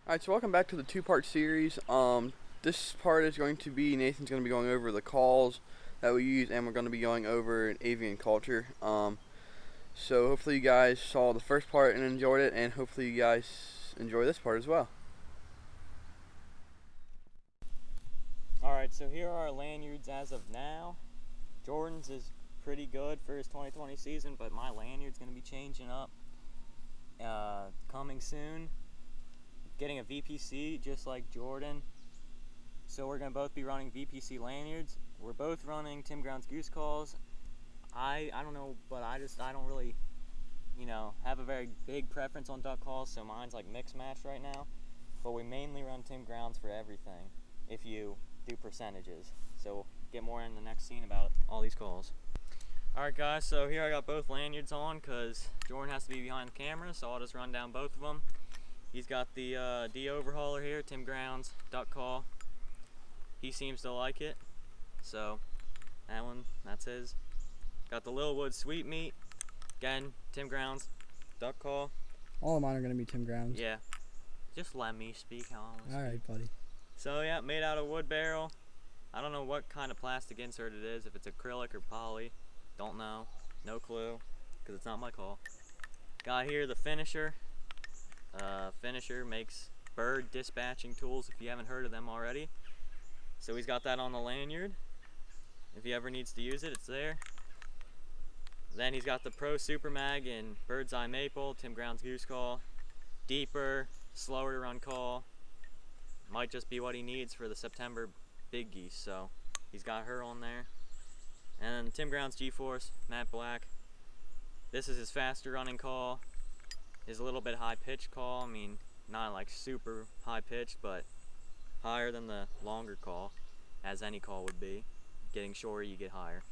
Alright, so welcome back to the two-part series. This part is going to be, Nathan's going to be going over the calls that we use, and we're going to be going over an avian culture. So hopefully you guys saw the first part and enjoyed it, and hopefully you guys enjoy this part as well. Alright, so here are our lanyards as of now. Jordan's is pretty good for his 2020 season, but my lanyard's going to be changing up coming soon. Getting a VPC just like Jordan. So we're going to both be running VPC lanyards. We're both running Tim Brown's Goose calls. I don't know, but I don't really, have a very big preference on duck calls, so mine's like mix match right now. But we mainly run Tim Grounds for everything if you do percentages. So we'll get more in the next scene about all these calls. Alright guys, so here I got both lanyards on because Jordan has to be behind the camera, so I'll just run down both of them. He's got the D overhauler here, Tim Grounds duck call. He seems to like it, so that's his. Got the Littlewood Sweet Meat, again, Tim Grounds duck call. All of mine are going to be Tim Grounds. Yeah, just let me speak how I want to speak. Alright, buddy. So yeah, made out of wood barrel. I don't know what kind of plastic insert it is, if it's acrylic or poly. Don't know, no clue, because it's not my call. Got here the finisher. Finisher makes bird dispatching tools, if you haven't heard of them already. So he's got that on the lanyard. If he ever needs to use it, it's there. Then he's got the Pro Super Mag in Bird's Eye Maple, Tim Grounds Goose call. Deeper, slower to run call. Might just be what he needs for the September big geese, so he's got her on there. And then Tim Grounds G-Force, matte black. This is his faster running call. His a little bit high pitched call. I mean, not like super high pitched, but higher than the longer call, as any call would be. Getting shorter, you get higher.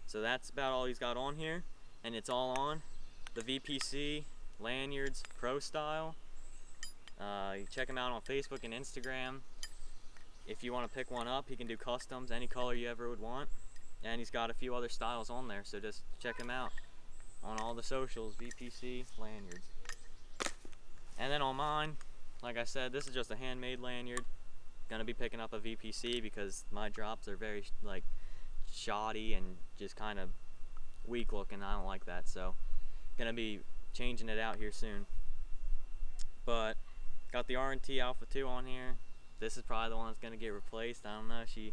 So that's about all he's got on here, and it's all on the VPC lanyards Pro Style. You check him out on Facebook and Instagram. If you want to pick one up, he can do customs, any color you ever would want. And he's got a few other styles on there, so just check him out on all the socials, VPC lanyards. And then on mine, like I said, this is just a handmade lanyard. Gonna be picking up a VPC because my drops are very like shoddy and just kind of weak looking. I don't like that, so gonna be changing it out here soon. But got the R&T Alpha 2 on here. This is probably the one that's gonna get replaced. I don't know. She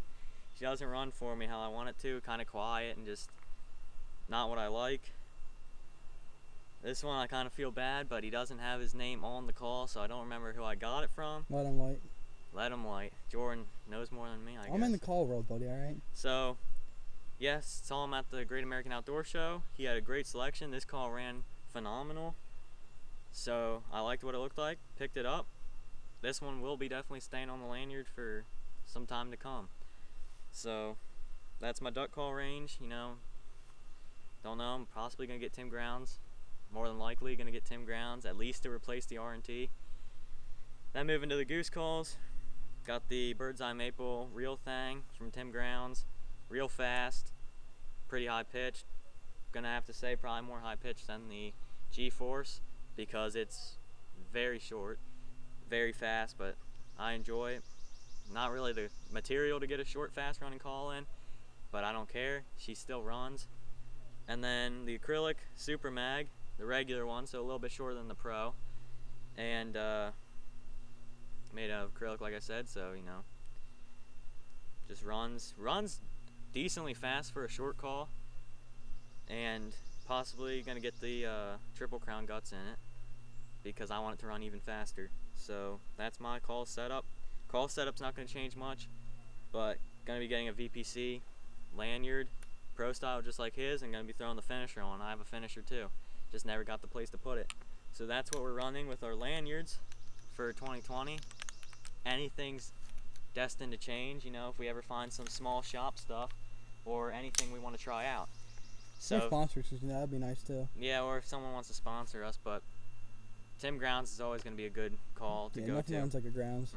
doesn't run for me how I want it to. Kind of quiet and just not what I like. This one I kind of feel bad, but he doesn't have his name on the call, so I don't remember who I got it from. Let him light. Let him light. Jordan knows more than me, I guess. I'm in the call world, buddy, alright? So, yes, saw him at the Great American Outdoor Show. He had a great selection. This call ran phenomenal. So, I liked what it looked like. Picked it up. This one will be definitely staying on the lanyard for some time to come. So, that's my duck call range, Don't know, I'm possibly going to get Tim Grounds. More than likely going to get Tim Grounds, at least to replace the R&T. Then moving to the goose calls. Got the Bird's Eye Maple Real Thang from Tim Grounds. Real fast, pretty high pitched. Gonna have to say probably more high pitched than the G-Force because it's very short, very fast, but I enjoy it. Not really the material to get a short, fast running call in, but I don't care. She still runs. And then the acrylic Super Mag, the regular one, so a little bit shorter than the Pro. And made out of acrylic, like I said, so just runs decently fast for a short call, and possibly gonna get the Triple Crown guts in it because I want it to run even faster. So that's my call setup. Call setup's not gonna change much, but gonna be getting a VPC lanyard Pro Style just like his, and gonna be throwing the finisher on. I have a finisher too, just never got the place to put it. So that's what we're running with our lanyards for 2020. Anything's destined to change, if we ever find some small shop stuff or anything we want to try out. So sponsors, that'd be nice too. Yeah, or if someone wants to sponsor us, but Tim Grounds is always going to be a good call to go to. Runs like a Grounds.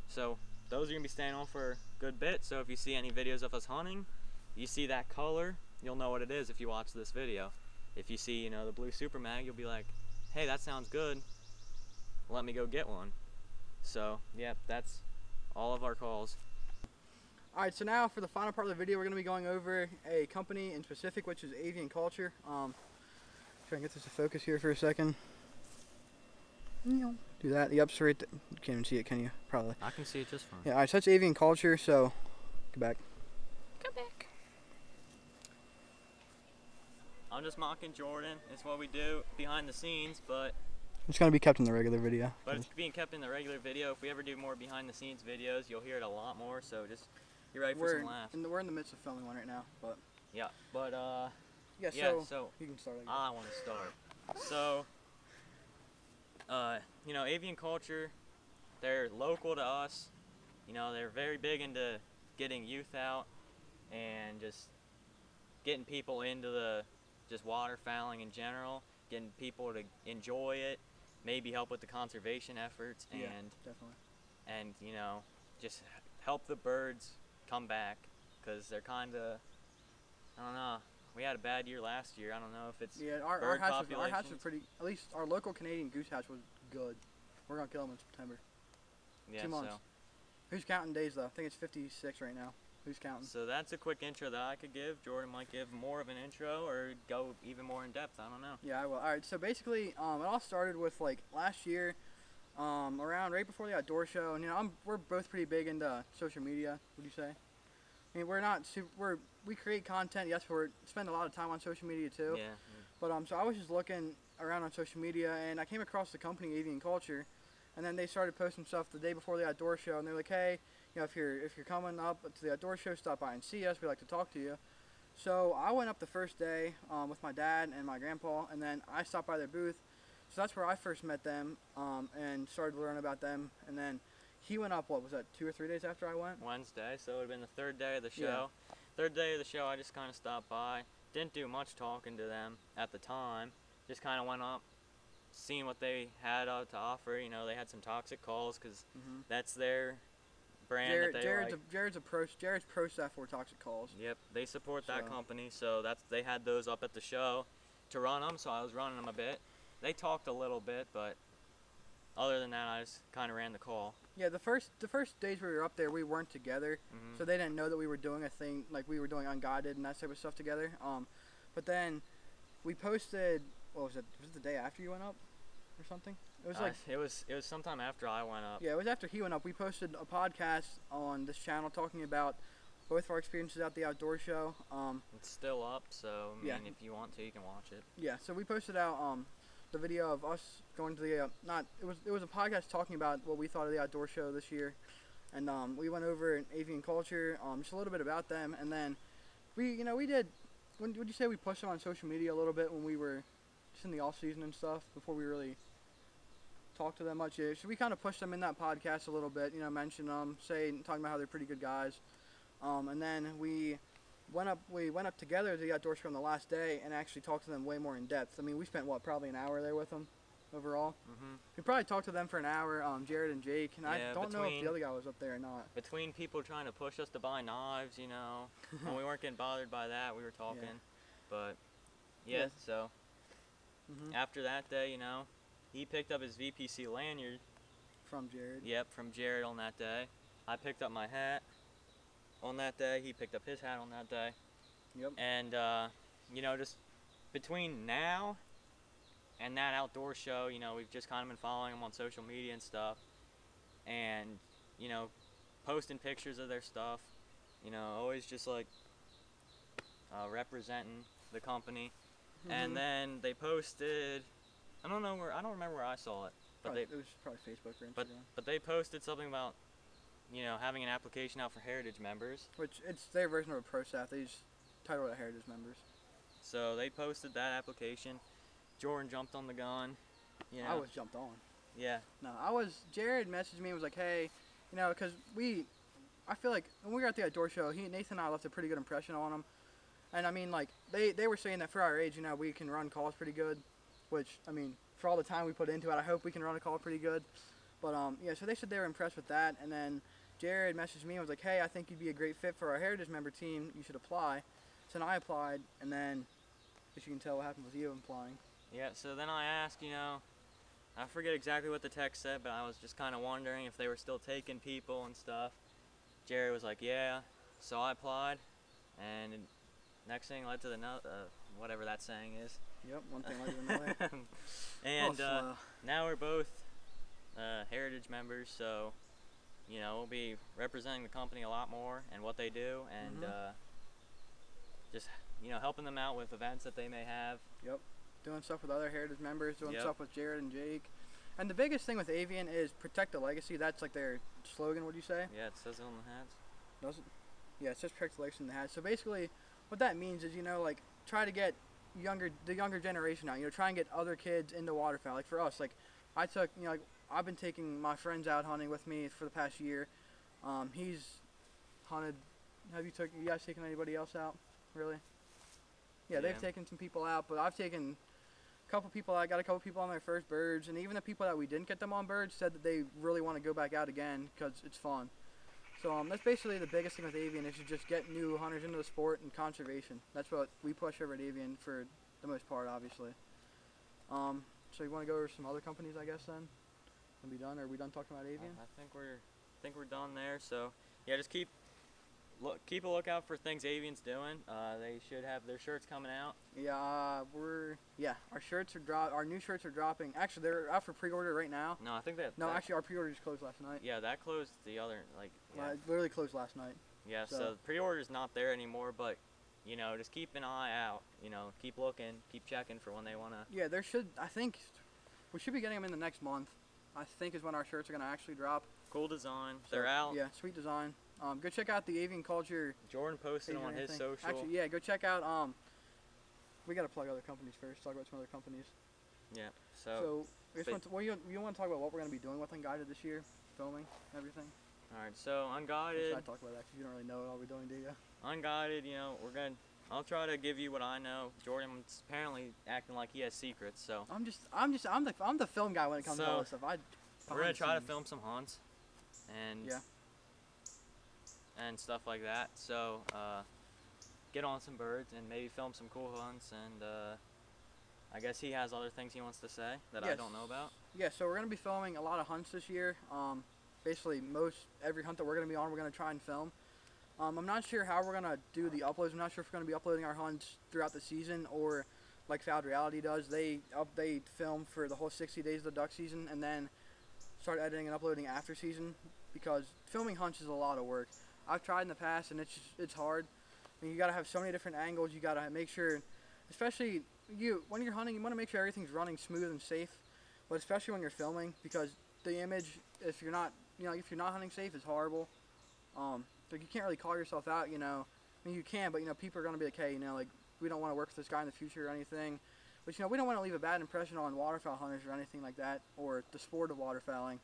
So those are going to be staying on for a good bit, so if you see any videos of us hunting, you see that color, you'll know what it is if you watch this video. If you see, the blue Super Mag, you'll be like, hey, that sounds good. Let me go get one. So, yep, that's all of our calls. Alright, so now for the final part of the video, we're going to be going over a company in specific, which is Avian Culture. Try and get this to focus here for a second. Do that. Yep, so right you can't even see it, can you? Probably. I can see it just fine. Yeah, alright, so that's Avian Culture, so go back. Come back. I'm just mocking Jordan. It's what we do behind the scenes, but It's going to be kept in the regular video. it's being kept in the regular video. If we ever do more behind the scenes videos, you'll hear it a lot more. So just get ready for some laughs. We're in the midst of filming one right now, but Yeah, but yeah, so you can start. I want to start. So, you know, Avian Culture, they're local to us. You know, they're very big into getting youth out and just getting people into the just waterfowling in general, getting people to enjoy it, maybe help with the conservation efforts, and Yeah, definitely. and you know, just help the birds come back, because they're kind of, I don't know, we had a bad year last year. I don't know if it's Our bird hatch was populations. pretty. At least our local Canadian goose hatch was good. We're gonna kill them in September. Yeah, 2 months. Who's counting days though? I think it's 56 right now. Who's counting? So that's a quick intro that I could give. Jordan might give more of an intro or go even more in depth. I don't know. Yeah, I will. All right. So basically, it all started with like last year, around right before the outdoor show, and you know, we're both pretty big into social media. Would you say? I mean, we're not super. We create content. Yes, we spend a lot of time on social media too. Yeah. But so I was just looking around on social media, and I came across the company Avian Culture, and then they started posting stuff the day before the outdoor show, and they're like, hey, you know, if you're coming up to the outdoor show, stop by and see us. We'd like to talk to you. So I went up the first day with my dad and my grandpa, and then I stopped by their booth. So that's where I first met them and started learning about them. And then he went up, what was that, 2 or 3 days after I went? Wednesday, so it would have been the third day of the show. Third day of the show, I just kind of stopped by. Didn't do much talking to them at the time. Just kind of went up, seeing what they had to offer. You know, they had some toxic calls because that's their brand that they like. Jared's pro staff for toxic calls. Yep, they support that So. company, so they had those up at the show to run them, so I was running them a bit. They talked a little bit, but other than that, I just kind of ran the call. Yeah, the first days we were up there, we weren't together, so they didn't know that we were doing a thing, like we were doing Unguided and that type of stuff together. But then we posted, what was it? Was it the day after you went up or something? It was like it was sometime after I went up. yeah, it was after he went up. We posted a podcast on this channel talking about both of our experiences at the outdoor show. It's still up, so I mean, Yeah. if you want to, you can watch it. Yeah, so we posted out the video of us going to the it was a podcast talking about what we thought of the outdoor show this year, and we went over Avian Culture, just a little bit about them, and then we did. Would you say we pushed them on social media a little bit when we were just in the off season and stuff before we really talked to them much? Yeah, so we kind of pushed them in that podcast a little bit, you know, mentioned them, talking about how they're pretty good guys, and then we went up together to the outdoor show on the last day and actually talked to them way more in depth. I mean, we spent probably an hour there with them overall. We probably talked to them for an hour, Jared and Jake, and I don't know if the other guy was up there or not. Between people trying to push us to buy knives, you know, when we weren't getting bothered by that, we were talking. Yeah. But yeah, so Mhm. after that day, you know, he picked up his VPC lanyard. From Jared. Yep, from Jared on that day. I picked up my hat on that day. He picked up his hat on that day. Yep. And you know, just between now and that outdoor show, you know, we've just kind of been following them on social media and stuff, and you know, posting pictures of their stuff. You know, always just like representing the company. And then they posted, I don't remember where I saw it, but it was probably Facebook or Instagram. but they posted something about, you know, having an application out for Heritage members. Which it's their version of a pro staff. They just titled it Heritage members. So they posted that application. Jordan jumped on the gun. You know, I was jumped on. yeah. No, Jared messaged me and was like, hey, you know, because I feel like when we were at the outdoor show, Nathan and I left a pretty good impression on him. And I mean, like, they were saying that for our age, you know, we can run calls pretty good, which, I mean, for all the time we put into it, I hope we can run a call pretty good. But, yeah, so they said they were impressed with that. And then Jared messaged me and was like, hey, I think you'd be a great fit for our Heritage member team. You should apply. So then I applied, and then, as you can tell, what happened with you applying. Yeah, so then I asked, you know, I forget exactly what the text said, but I was just kind of wondering if they were still taking people and stuff. Jerry was like, yeah. So I applied, and next thing led to the whatever that saying is. Yep, one thing led to another. And slow. now we're both heritage members, so you know we'll be representing the company a lot more and what they do, and just helping them out with events that they may have. Yep, doing stuff with other heritage members, doing Yep. stuff with Jared and Jake. And the biggest thing with Avian is protect the legacy. That's like their slogan, would you say? Yeah, it says it on the hats. Does it? Yeah, it says protect the legacy in the hat. So basically, what that means is, like, try to get the younger generation out. Try and get other kids into waterfowl. Like for us, like I took, like I've been taking my friends out hunting with me for the past year. He's hunted. You guys taken anybody else out? Really? Yeah, they've taken some people out, but I've taken a couple people. I got a couple people on their first birds, and even the people that we didn't get them on birds said that they really want to go back out again because it's fun. So that's basically the biggest thing with Avian is to just get new hunters into the sport and conservation. That's what we push over at Avian for the most part, obviously. So you want to go over some other companies, I guess, then? Are we done? Are we done talking about Avian? I think we're done there. So yeah, just keep a lookout for things Avian's doing. They should have their shirts coming out. Yeah, our shirts are our new shirts are dropping. Actually, they're out for pre-order right now. No, I think that. No, actually, our pre-order just closed last night. Yeah, that closed the other Yeah. It literally closed last night. Yeah, so pre-order's not there anymore, but just keep an eye out. Keep looking, keep checking for when they wanna. Yeah, I think we should be getting them in the next month. I think is when our shirts are gonna actually drop. Cool design. They're out. Yeah, sweet design. Go check out the Avian Culture. Jordan posted on his social. Actually, yeah, go check out. We gotta plug other companies first. Talk about some other companies. Yeah. So you want to talk about what we're gonna be doing with Unguided this year, filming, everything. All right. So Unguided. I talk about that because you don't really know what all we're doing, do you? Unguided. We're gonna. I'll try to give you what I know. Jordan's apparently acting like he has secrets, so. I'm the film guy when it comes to all this stuff. We're gonna try to film some hunts, and and stuff like that. So get on some birds and maybe film some cool hunts, and I guess he has other things he wants to say that I don't know about. Yeah, so we're gonna be filming a lot of hunts this year. Basically, every hunt that we're gonna be on, we're gonna try and film. I'm not sure how we're gonna do the uploads. I'm not sure if we're gonna be uploading our hunts throughout the season or like Fouled Reality does. They film for the whole 60 days of the duck season and then start editing and uploading after season, because filming hunts is a lot of work. I've tried in the past and it's hard. I mean, you gotta have so many different angles. You gotta make sure, especially when you're hunting, you want to make sure everything's running smooth and safe. But especially when you're filming, because the image, if you're not hunting safe, is horrible. Like you can't really call yourself out, I mean, you can, but people are gonna be like, hey, like we don't want to work with this guy in the future or anything. But we don't want to leave a bad impression on waterfowl hunters or anything like that, or the sport of waterfowling.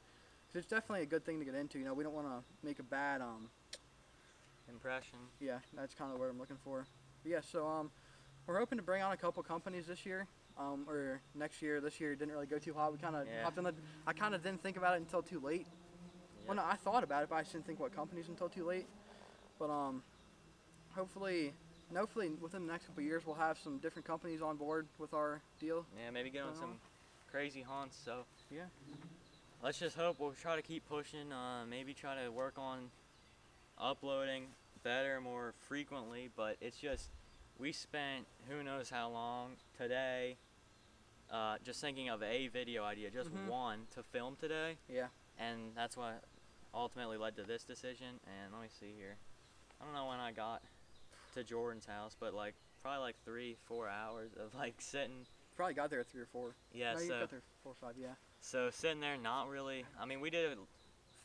Because it's definitely a good thing to get into. We don't want to make a bad impression. Yeah, that's kind of what I'm looking for. But yeah, so we're hoping to bring on a couple companies this year, or next year. This year didn't really go too hot. We kind of I kind of didn't think about it until too late. Yeah. Well, no, I thought about it, but I just didn't think what companies until too late. But hopefully within the next couple of years we'll have some different companies on board with our deal. Yeah, maybe get on some crazy hunts. So yeah, let's just hope. We'll try to keep pushing. Maybe try to work on uploading better, more frequently. But it's just we spent who knows how long today just thinking of a video idea, just one to film today. Yeah. And that's what ultimately led to this decision. And let me see here. I don't know when I got to Jordan's house, but probably 3-4 hours of sitting. Probably got there at 3 or 4. Yeah, no, so you got there 4 or 5. Yeah. So sitting there, not really. I mean, we did a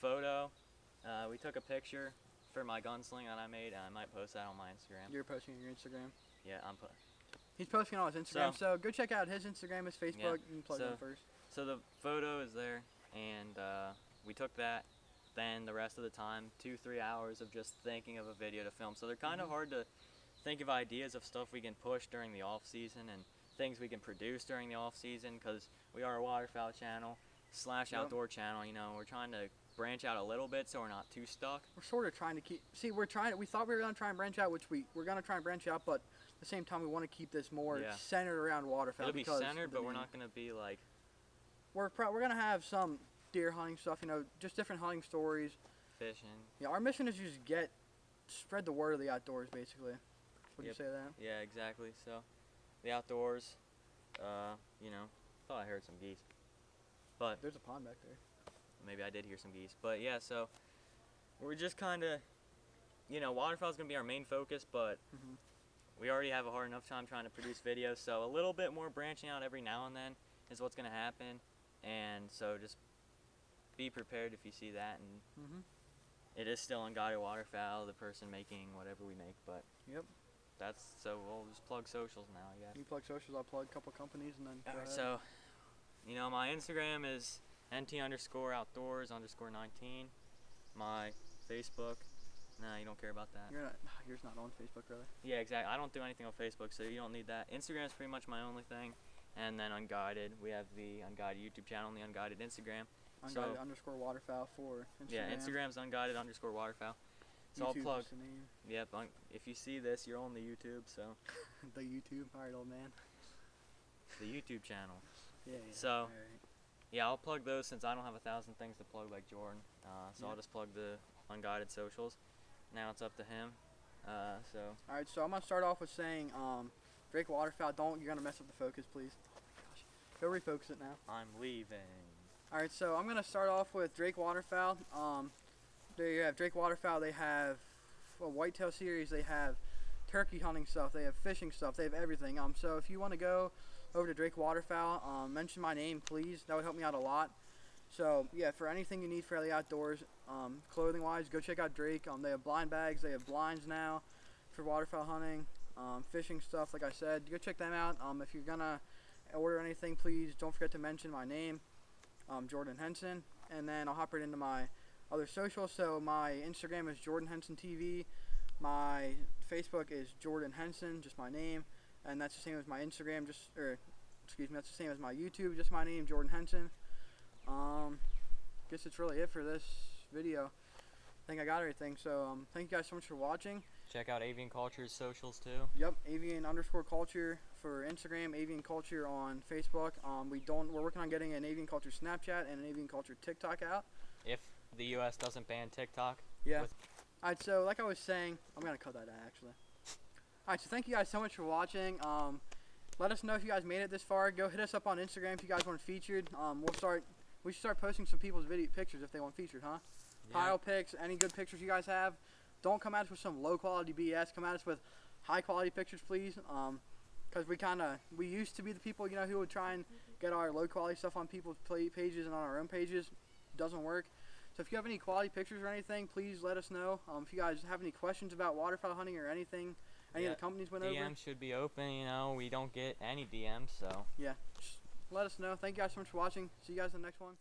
photo. We took a picture for my gunsling that I made. I might post that on my Instagram. You're posting on your Instagram. Yeah, He's posting on his Instagram. So go check out his Instagram, his Facebook, and plug him first. So the photo is there, and we took that. Then the rest of the time, 2-3 hours of just thinking of a video to film. So they're kind of hard to think of ideas of stuff we can push during the off season and things we can produce during the off season, because we are a waterfowl channel / outdoor channel. We're trying to branch out a little bit so we're not too stuck. We're sort of trying to keep. See, we thought we were gonna try and branch out, which we're gonna try and branch out, but at the same time we want to keep this more centered around waterfowl. It'll be centered, but we're not gonna be we're gonna have some deer hunting stuff, you know, just different hunting stories. Fishing. Yeah, our mission is just spread the word of the outdoors, basically. Would Yep. you say that? Yeah, exactly. So, the outdoors. You know, thought I heard some geese, but There's a pond back there. maybe I did hear some geese. But yeah, so we're just kind of, you know, waterfowl's gonna be our main focus, but Mhm. we already have a hard enough time trying to produce videos. So a little bit more branching out every now and then is what's gonna happen, and so just be prepared if you see that. And Mhm. it is still Unguided Waterfowl, the person making whatever we make, but Yep. that's so we'll just plug socials now, I guess. You plug socials, I'll plug a couple companies, and then. go Alright, ahead. so, you know, my Instagram is nt_outdoors_19. My Facebook, nah, you don't care about that. Yours not on Facebook, really. Yeah, exactly. I don't do anything on Facebook, so you don't need that. Instagram's pretty much my only thing. And then Unguided, we have the Unguided YouTube channel and the Unguided Instagram. Unguided _waterfowl for Instagram. Yeah, Instagram's Unguided_waterfowl. So I'll YouTube's plug. the name. Yep, if you see this, you're on the YouTube, so The YouTube. All right, old man. the YouTube channel. Yeah. So- All right. Yeah, I'll plug those since I don't have 1,000 things to plug like Jordan. So Yeah. I'll just plug the Unguided socials. Now it's up to him. So All right, so I'm gonna start off with saying, Drake Waterfowl, you're gonna mess up the focus, please. Gosh, go refocus it now. I'm leaving. All right, so I'm gonna start off with Drake Waterfowl. There you have Drake Waterfowl. They have a whitetail series. They have turkey hunting stuff. They have fishing stuff. They have everything. So if you want to go over to Drake Waterfowl, mention my name, please. That would help me out a lot. So yeah, for anything you need for the outdoors, clothing wise, go check out Drake. They have blind bags. They have blinds now for waterfowl hunting, fishing stuff. Like I said, go check them out. If you're gonna order anything, please don't forget to mention my name, Jordan Henson, and then I'll hop right into my other socials. So my Instagram is Jordan Henson TV. My Facebook is Jordan Henson, just my name, and that's the same as my Instagram. That's the same as my YouTube, just my name, Jordan Henson. Guess it's really it for this video. I think I got everything. So thank you guys so much for watching. Check out Avian Culture's socials too. Yep, Avian_culture for Instagram, Avian Culture on Facebook. We're working on getting an Avian Culture Snapchat and an Avian Culture TikTok out. If the U.S. doesn't ban TikTok. Yeah. With- Alright, so like I was saying, I'm gonna cut that out actually. Alright, so thank you guys so much for watching. Let us know if you guys made it this far. Go hit us up on Instagram if you guys want featured. We should start posting some people's pictures if they want featured, huh? Yeah. Pile pics, any good pictures you guys have. Don't come at us with some low quality BS. Come at us with high quality pictures, please. Because we used to be the people, you know, who would try and get our low quality stuff on people's pages and on our own pages. Doesn't work. So if you have any quality pictures or anything, please let us know. If you guys have any questions about waterfowl hunting or anything, any of the companies went over. DMs should be open. You know, we don't get any DMs, so. Yeah, just let us know. Thank you guys so much for watching. See you guys in the next one.